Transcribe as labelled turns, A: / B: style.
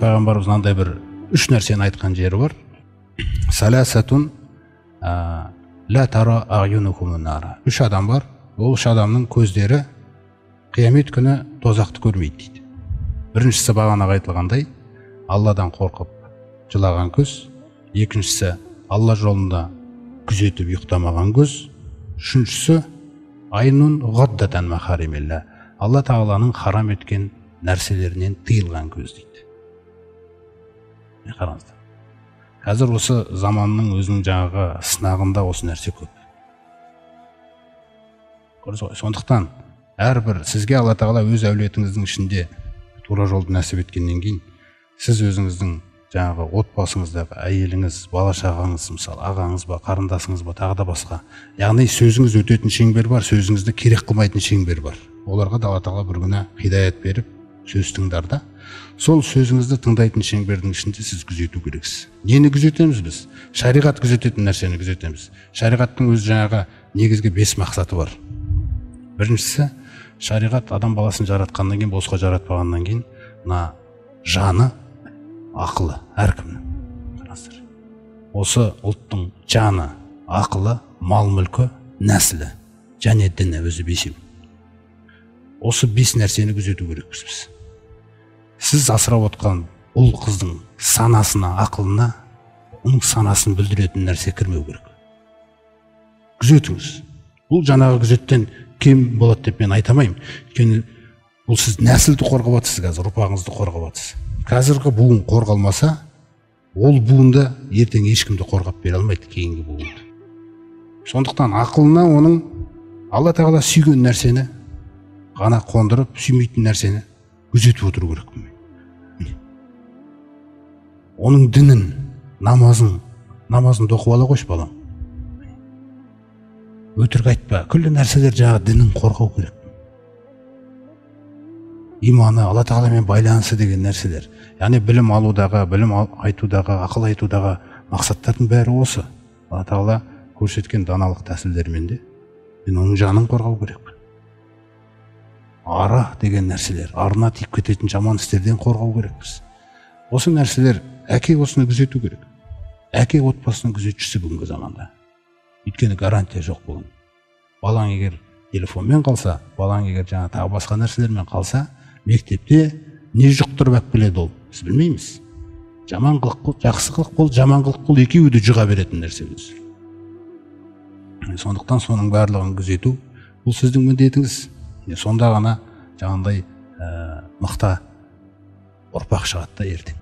A: пайғамбарымыз мынандай бір үш нәрсені айтқан жері бар. Саласатун ла тара ағюнухумун нара. Үш адам бар. Ол үш адамның көздері қиямет күні тозақты көрмейді дейді. Біріншісі бағана айтылғандай, Алладан қорқып жылаған көз. Екіншісі Алла жолында күзетіп ұйықтамаған көз. Үшіншісі айнун ғаддатан махаримилла. Алла тағаланың харам еткен нәрселерінен тыйылған көз дейді. Қараңыздар. Қазір осы заманның өзінің жаңағы сынағында осы нәрсе көп. Сондықтан әрбір сізге Алла тағала өз әулетіңіздің ішінде тура жолды нәсіп еткеннен кейін, сіз өзіңіздің жаңағы отбасыңыздағы әйеліңіз, бала шағаңыз, мысалы ағаңыз ба, қарындасыңыз ба, тағы да басқа, яғни сөзіңіз өтетін шеңбер бар, сөзіңізді керек қылмайтын шеңбер бар. Оларға да Алла тағала бір күні хидаят беріп, сөз тыңдар да, сол сөзіңізді тыңдайтын шеңбердің ішінде сіз күзету керексіз. Нені күзетеміз біз? Шариғат күзететін нәрсені күзетеміз. Шариғаттың өз жаңағы негізгі 5 мақсаты бар. Біріншісі, шариғат адам баласын жаратқаннан кейін, босқа жаратпағаннан кейін, мына жаны, ақылы әркімнің. Осы ұлттың жаны, ақылы, мал мүлкі, нәсілі және діні өзі 5. Осы 5 нәрсені күзету керекпіз біз. Сіз асырап отқан ұл қыздың санасына, ақылына, оның санасын бүлдіретін нәрсе кірмеу керек. Күзетіңіз. Бұл жаңағы күзеттен кем болады деп мен айтамайым. Өйткені бұл сіз нәсілді қорғап жатсыз, қазір ұрпағыңызды қорғап жатсыз. Қазіргі буын қорғалмаса, ол буынды ертең ешкімді қорғап бере алмайды, кейінгі буынды. Сондықтан ақылына оның Алла тағала сүйген нәрсені ғана қондырып, сүймейтін нәрсені күзетіп отыру керек. Оның дінін, намазын оқып ала қойшы балам. Өтірік айтпа, күллі нәрселер жаңағы дінін қорғау керек. Иманы, Алла тағаламен байланысы деген нәрселер. Яғни білім алудағы, білім айтудағы, ақыл айтудағы мақсаттардың бәрі осы. Алла тағала көрсеткен даналық тәсілдермен де мен оның жанын қорғау керек. Ара деген нәрселер, арына тиіп кететін жаман істерден қорғау керекпіз. Осы нәрселер әке осыны күзету керек. Әке отбасының күзетшісі бүгінгі заманда. Өйткені гарантия жоқ бүгін. Балаң егер телефонмен қалса, балаң егер жаңа тағы басқа нәрселермен қалса, мектепте не жұқтырып алып келеді ол? Біз білмейміз. Жаман қылық қыл, жақсы қылық қыл, жаман қылық қыл, екеуі де жұға беретін нәрсе өзі. Сондықтан соның барлығын күзету, бұл сіздің міндетіңіз. Сонда ғана жаңағындай мықты ұрпақ шығады да ертең.